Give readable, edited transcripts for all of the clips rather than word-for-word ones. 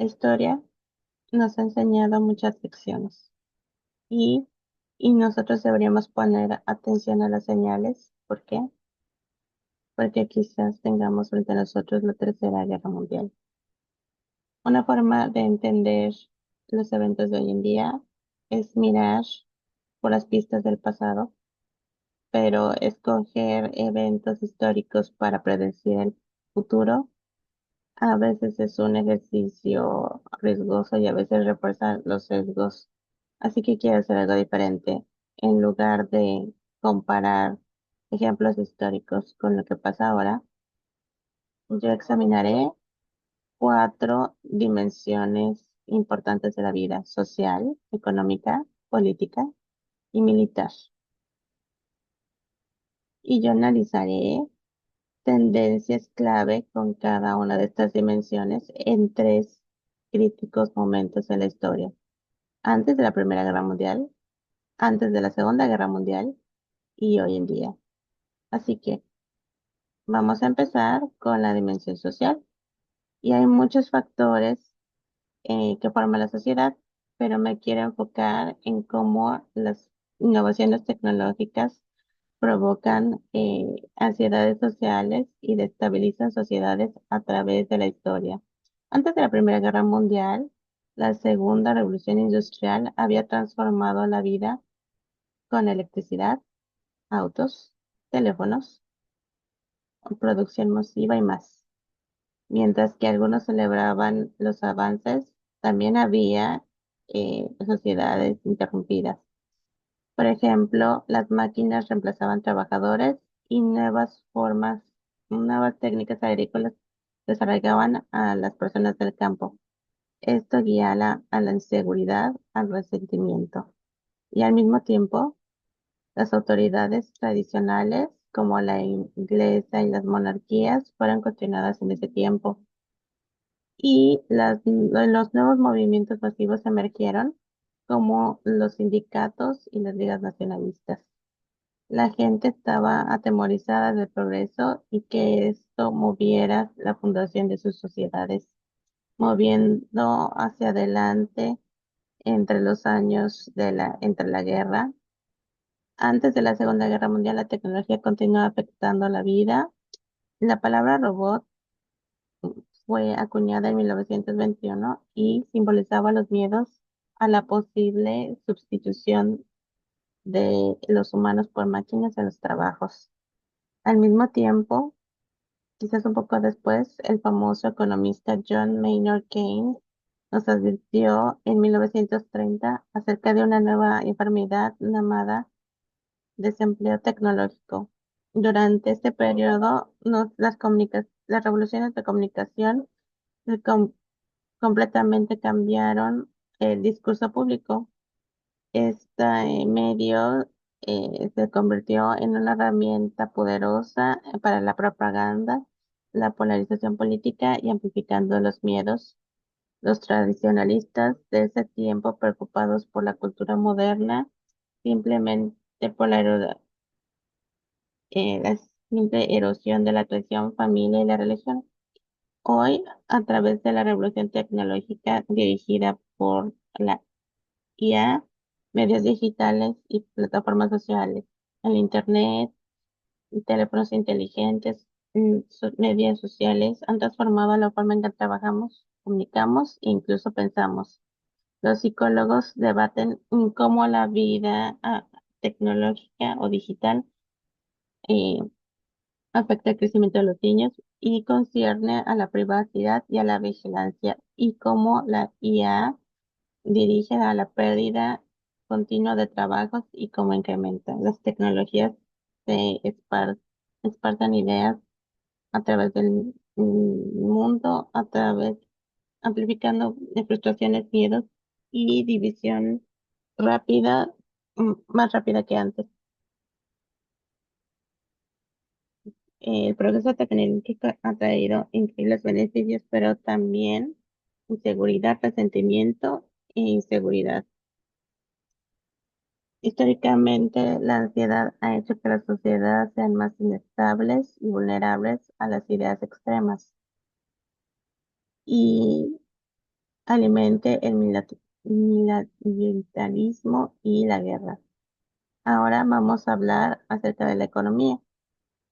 La historia nos ha enseñado muchas lecciones y, y nosotros deberíamos poner atención a las señales. ¿Por qué? Porque quizás tengamos frente a nosotros la Tercera Guerra Mundial. Una forma de entender los eventos de hoy en día es mirar por las pistas del pasado, pero escoger eventos históricos para predecir el futuro a veces es un ejercicio riesgoso y a veces refuerza los sesgos. Así que quiero hacer algo diferente. En lugar de comparar ejemplos históricos con lo que pasa ahora, yo examinaré cuatro dimensiones importantes de la vida: social, económica, política y militar. Y yo analizaré tendencias clave con cada una de estas dimensiones en tres críticos momentos de la historia: antes de la Primera Guerra Mundial, antes de la Segunda Guerra Mundial y hoy en día. Así que vamos a empezar con la dimensión social. Y hay muchos factores que forman la sociedad, pero me quiero enfocar en cómo las innovaciones tecnológicas provocan ansiedades sociales y destabilizan sociedades a través de la historia. Antes de la Primera Guerra Mundial, la Segunda Revolución Industrial había transformado la vida con electricidad, autos, teléfonos, producción masiva y más. Mientras que algunos celebraban los avances, también había sociedades interrumpidas. Por ejemplo, las máquinas reemplazaban trabajadores y nuevas técnicas agrícolas desarraigaban a las personas del campo. Esto guía a la inseguridad, al resentimiento. Y al mismo tiempo, las autoridades tradicionales, como la inglesa y las monarquías, fueron cuestionadas en ese tiempo. Y los nuevos movimientos masivos emergieron, como los sindicatos y las ligas nacionalistas. La gente estaba atemorizada del progreso y que esto moviera la fundación de sus sociedades, moviendo hacia adelante entre la guerra. Antes de la Segunda Guerra Mundial, la tecnología continuó afectando la vida. La palabra robot fue acuñada en 1921 y simbolizaba los miedos a la posible sustitución de los humanos por máquinas en los trabajos. Al mismo tiempo, quizás un poco después, el famoso economista John Maynard Keynes nos advirtió en 1930 acerca de una nueva enfermedad llamada desempleo tecnológico. Durante este periodo, las revoluciones de comunicación eh, com- completamente cambiaron el discurso público. Este medio se convirtió en una herramienta poderosa para la propaganda, la polarización política y amplificando los miedos. Los tradicionalistas de ese tiempo, preocupados por la cultura moderna, simplemente por la simple erosión de la tradición, familia y la religión. Hoy, a través de la revolución tecnológica dirigida por la IA, medios digitales y plataformas sociales, el Internet y teléfonos inteligentes, medios sociales han transformado la forma en que trabajamos, comunicamos e incluso pensamos. Los psicólogos debaten cómo la vida tecnológica o digital eh, afecta el crecimiento de los niños y concierne a la privacidad y a la vigilancia, y cómo la IA dirige a la pérdida continua de trabajos y cómo incrementa. Las tecnologías esparcen ideas a través del mundo, amplificando de frustraciones, miedos y división rápida, más rápida que antes. El progreso tecnológico ha traído increíbles beneficios, pero también inseguridad, resentimiento e inseguridad. Históricamente, la ansiedad ha hecho que las sociedades sean más inestables y vulnerables a las ideas extremas. Y alimente el militarismo y la guerra. Ahora vamos a hablar acerca de la economía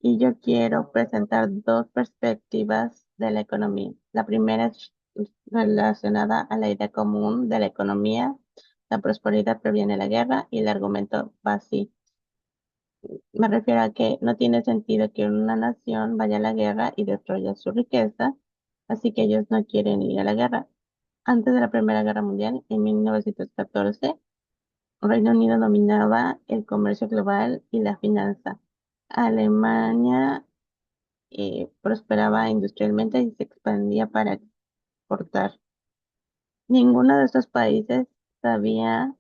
y yo quiero presentar dos perspectivas de la economía. La primera es relacionada a la idea común de la economía. La prosperidad previene la guerra y el argumento va así. Me refiero a que no tiene sentido que una nación vaya a la guerra y destruya su riqueza, así que ellos no quieren ir a la guerra. Antes de la Primera Guerra Mundial, en 1914, Reino Unido dominaba el comercio global y la finanza. Alemania prosperaba industrialmente y se expandía para exportar. Ninguno de estos países sabía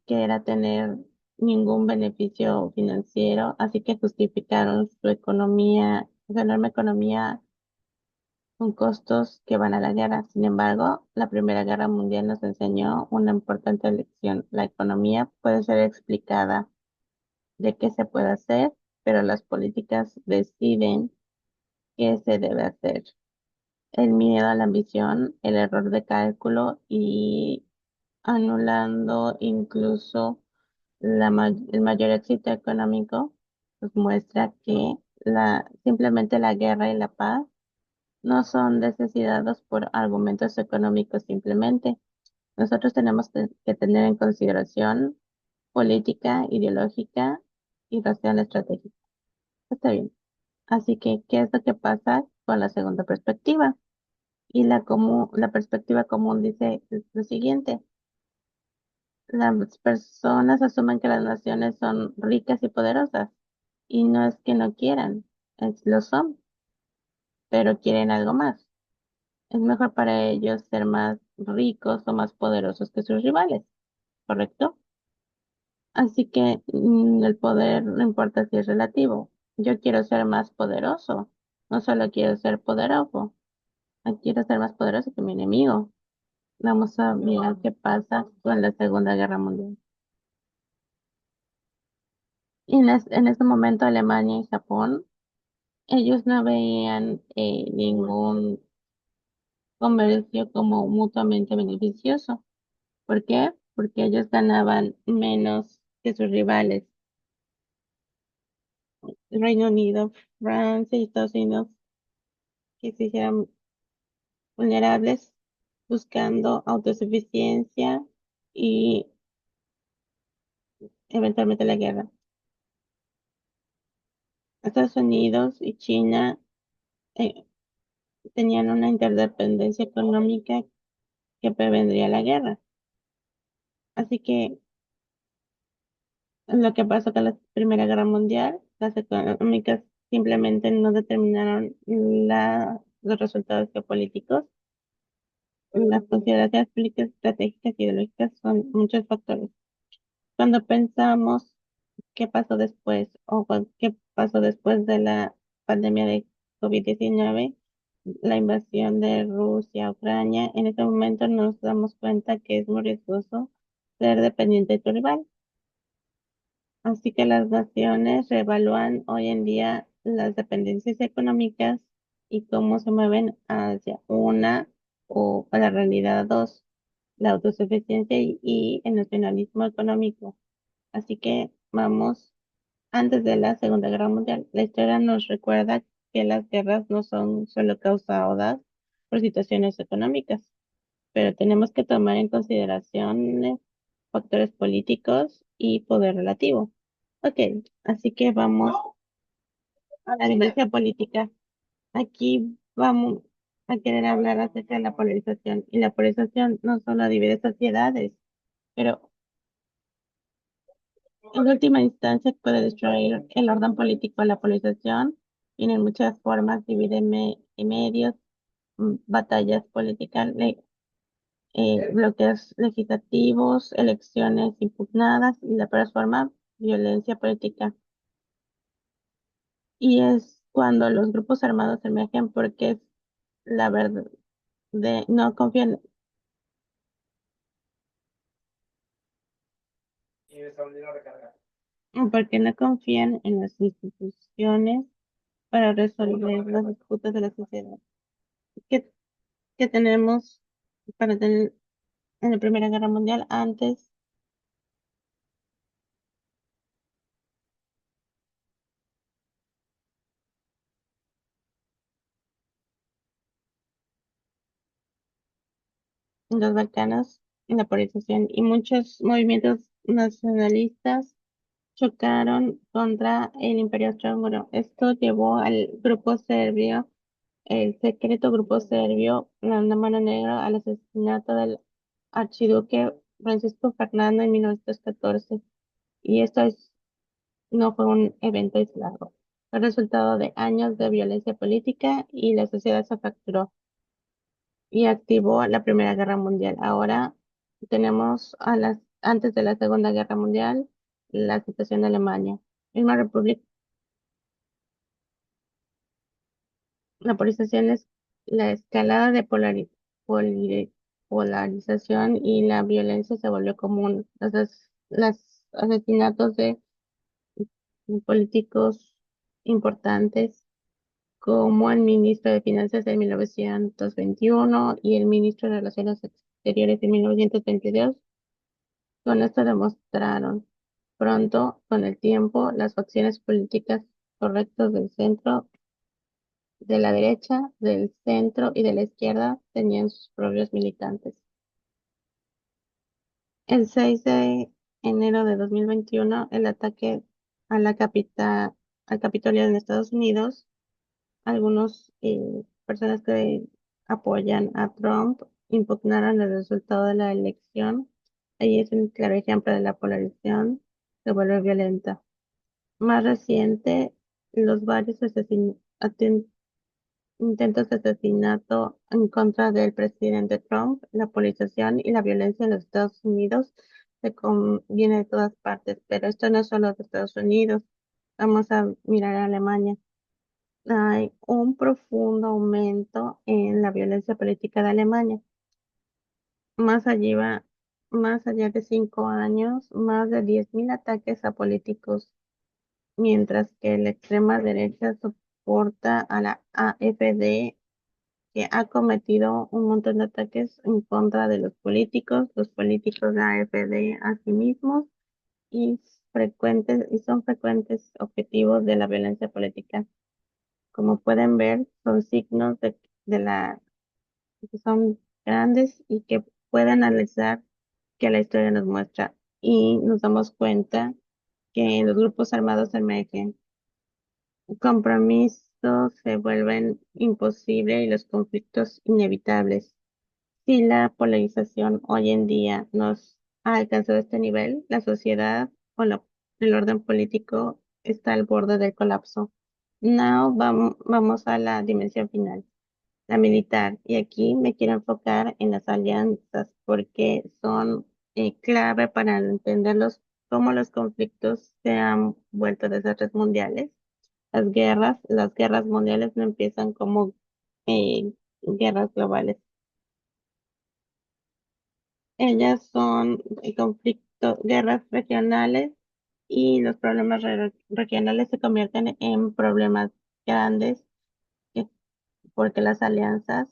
que era tener ningún beneficio financiero, así que justificaron su economía, su enorme economía con costos que van a la guerra. Sin embargo, la Primera Guerra Mundial nos enseñó una importante lección. La economía puede ser explicada de qué se puede hacer, pero las políticas deciden qué se debe hacer. El miedo a la ambición, el error de cálculo y anulando incluso el mayor éxito económico, nos muestra que simplemente la guerra y la paz no son decididos por argumentos económicos simplemente. Nosotros tenemos que tener en consideración política, ideológica y racional estratégica. Está bien. Así que, ¿qué es lo que pasa con la segunda perspectiva? Y la perspectiva común dice lo siguiente: las personas asumen que las naciones son ricas y poderosas, y no es que no quieran, lo son, pero quieren algo más. Es mejor para ellos ser más ricos o más poderosos que sus rivales, ¿correcto? Así que el poder no importa si es relativo. Yo quiero ser más poderoso, no solo quiero ser poderoso, quiero ser más poderoso que mi enemigo. Vamos a mirar qué pasa con la Segunda Guerra Mundial. Y en ese momento Alemania y Japón, ellos no veían ningún comercio como mutuamente beneficioso. ¿Por qué? Porque ellos ganaban menos que sus rivales, el Reino Unido, Francia y Estados Unidos, que se hicieran vulnerables buscando autosuficiencia y eventualmente la guerra. Estados Unidos y China eh, tenían una interdependencia económica que prevendría la guerra. Así que lo que pasó con la Primera Guerra Mundial, las económicas simplemente no determinaron los resultados geopolíticos. Las consideraciones políticas, estratégicas y ideológicas son muchos factores. Cuando pensamos qué pasó después qué pasó después de la pandemia de COVID-19, la invasión de Rusia a Ucrania, en este momento nos damos cuenta que es muy riesgoso ser dependiente de tu rival. Así que las naciones reevalúan hoy en día las dependencias económicas y cómo se mueven hacia una o a la realidad dos, la autosuficiencia y el nacionalismo económico. Así que vamos, antes de la Segunda Guerra Mundial, la historia nos recuerda que las guerras no son solo causadas por situaciones económicas, pero tenemos que tomar en consideración factores políticos y poder relativo. Ok, así que vamos a la dimensión política. Aquí vamos a querer hablar acerca de la polarización. Y la polarización no solo divide sociedades, pero en última instancia puede destruir el orden político. La polarización tiene muchas formas, divide en medios, batallas políticas, bloqueos legislativos, elecciones impugnadas y la peor forma, violencia política. Y es cuando los grupos armados emergen porque es la verdad no confían, porque no confían en las instituciones para resolver las disputas de la sociedad. ¿Qué, qué tenemos? para tener en la Primera Guerra Mundial, antes en los Balcanos, en la polarización y muchos movimientos nacionalistas chocaron contra el Imperio Austrohúngaro. Esto llevó al grupo serbio, el secreto grupo serbio, la Mano Negra, al asesinato del archiduque Francisco Fernando en 1914. Y no fue un evento aislado. Fue resultado de años de violencia política y la sociedad se fracturó y activó la Primera Guerra Mundial. Ahora tenemos antes de la Segunda Guerra Mundial, la situación de Alemania. Misma república, la polarización es la escalada de polarización y la violencia se volvió común. Los asesinatos de políticos importantes como el ministro de Finanzas en 1921 y el ministro de Relaciones Exteriores en 1922. Con esto demostraron pronto, con el tiempo, las facciones políticas correctas del centro, de la derecha, del centro y de la izquierda tenían sus propios militantes. El 6 de enero de 2021, el ataque a la capital, al Capitolio en Estados Unidos, algunos personas que apoyan a Trump impugnaron el resultado de la elección. Ahí es un claro ejemplo de la polarización que vuelve violenta. Más reciente, los varios intentos de asesinato en contra del presidente Trump, la polarización y la violencia en los Estados Unidos viene de todas partes, pero esto no es solo de Estados Unidos. Vamos a mirar a Alemania. Hay un profundo aumento en la violencia política de Alemania. Más allá, más allá de 5 años, más de 10.000 ataques a políticos, mientras que la extrema derecha soporta a la AfD, que ha cometido un montón de ataques en contra de los políticos de AfD a sí mismos y son frecuentes objetivos de la violencia política. Como pueden ver, son signos de la que son grandes y que pueden analizar que la historia nos muestra. Y nos damos cuenta que los grupos armados emergen, compromisos se vuelven imposibles y los conflictos inevitables. Si la polarización hoy en día nos ha alcanzado este nivel, la sociedad o el orden político está al borde del colapso. Now vamos a la dimensión final, la militar. Y aquí me quiero enfocar en las alianzas porque son clave para entenderlos, cómo los conflictos se han vuelto desastres mundiales. Las guerras mundiales no empiezan como guerras globales. Ellas son guerras regionales y los problemas regionales se convierten en problemas grandes eh, porque las alianzas,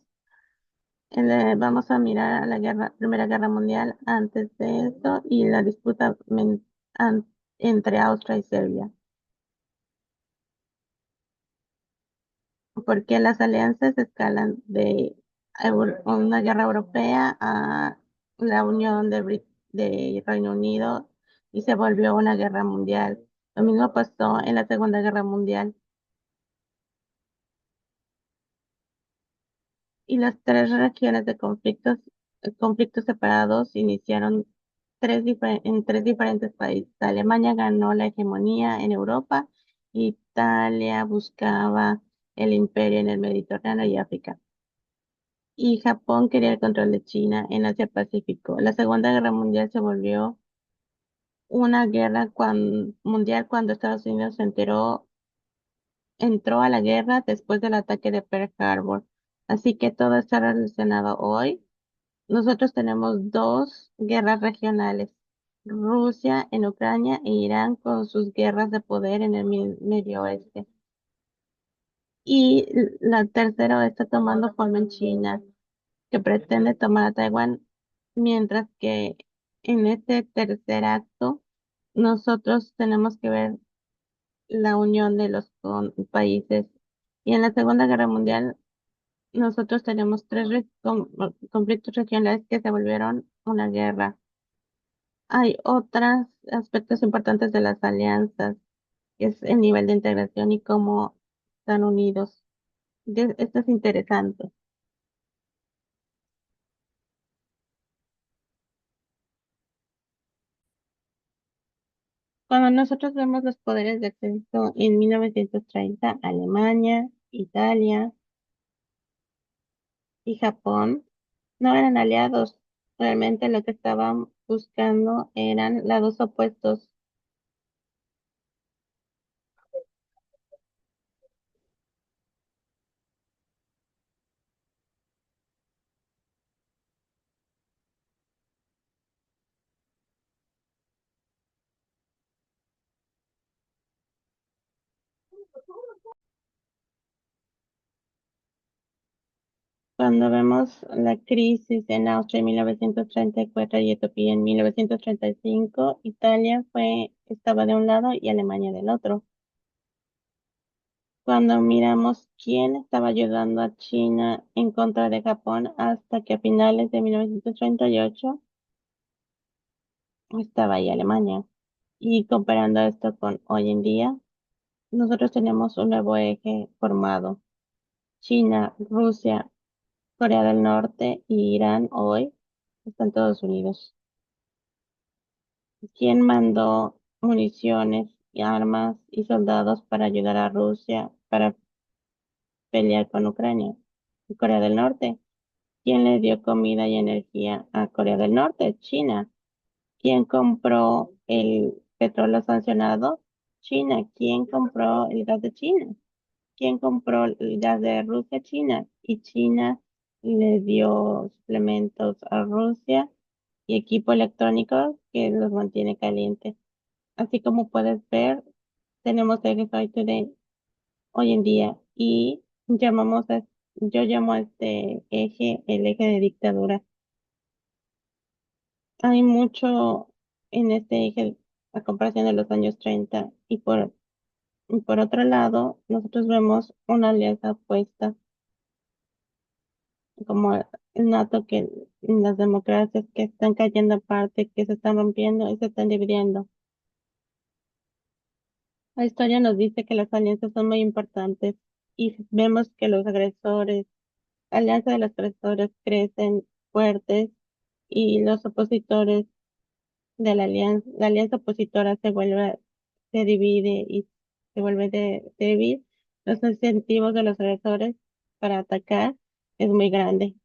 vamos a mirar a la Primera Guerra Mundial antes de eso y la disputa entre Austria y Serbia. Porque las alianzas escalan de una guerra europea a la unión de Reino Unido y se volvió una guerra mundial. Lo mismo pasó en la Segunda Guerra Mundial y las tres regiones de conflictos separados iniciaron en tres diferentes países. Alemania ganó la hegemonía en Europa, Italia buscaba el imperio en el Mediterráneo y África, y Japón quería el control de China en Asia-Pacífico. La Segunda Guerra Mundial se volvió una guerra mundial cuando Estados Unidos entró a la guerra después del ataque de Pearl Harbor. Así que todo está relacionado hoy. Nosotros tenemos dos guerras regionales, Rusia en Ucrania e Irán con sus guerras de poder en el Medio Oeste. Y la tercera está tomando forma en China. que pretende tomar a Taiwán, mientras que en este tercer acto nosotros tenemos que ver la unión de los países. Y en la Segunda Guerra Mundial nosotros tenemos tres conflictos regionales que se volvieron una guerra. Hay otros aspectos importantes de las alianzas, que es el nivel de integración y cómo están unidos. Esto es interesante. Cuando nosotros vemos los poderes de acceso en 1930, Alemania, Italia y Japón no eran aliados. Realmente lo que estaban buscando eran lados opuestos. Cuando vemos la crisis en Austria en 1934 y Etiopía en 1935, Italia estaba de un lado y Alemania del otro. Cuando miramos quién estaba ayudando a China en contra de Japón hasta que a finales de 1938 estaba ahí Alemania. Y comparando esto con hoy en día, nosotros tenemos un nuevo eje formado. China, Rusia, Corea del Norte y Irán hoy están todos unidos. ¿Quién mandó municiones y armas y soldados para ayudar a Rusia para pelear con Ucrania? Corea del Norte. ¿Quién le dio comida y energía a Corea del Norte? China. ¿Quién compró el petróleo sancionado? China. ¿Quién compró el gas de China? ¿Quién compró el gas de Rusia? China. Y China le dio suplementos a Rusia y equipo electrónico que los mantiene calientes. Así como puedes ver, tenemos el Fight Today hoy en día y yo llamo a este eje el eje de dictadura. Hay mucho en este eje a comparación de los años 30 y por otro lado, nosotros vemos una alianza opuesta como el NATO, que las democracias que están cayendo aparte, que se están rompiendo y se están dividiendo. La historia nos dice que las alianzas son muy importantes y vemos que los agresores, la alianza de los agresores crecen fuertes y los opositores de la alianza opositora se divide y se vuelve débil. Los incentivos de los agresores para atacar es muy grande.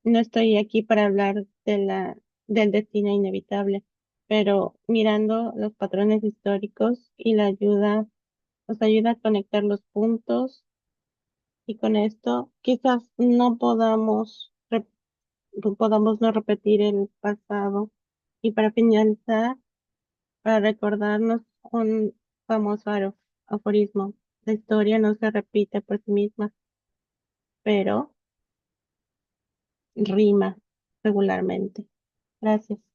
No estoy aquí para hablar del destino inevitable, pero mirando los patrones históricos y nos ayuda a conectar los puntos y con esto quizás podamos no repetir el pasado. Y para finalizar, para recordarnos un famoso aforismo, la historia no se repite por sí misma, pero rima regularmente. Gracias.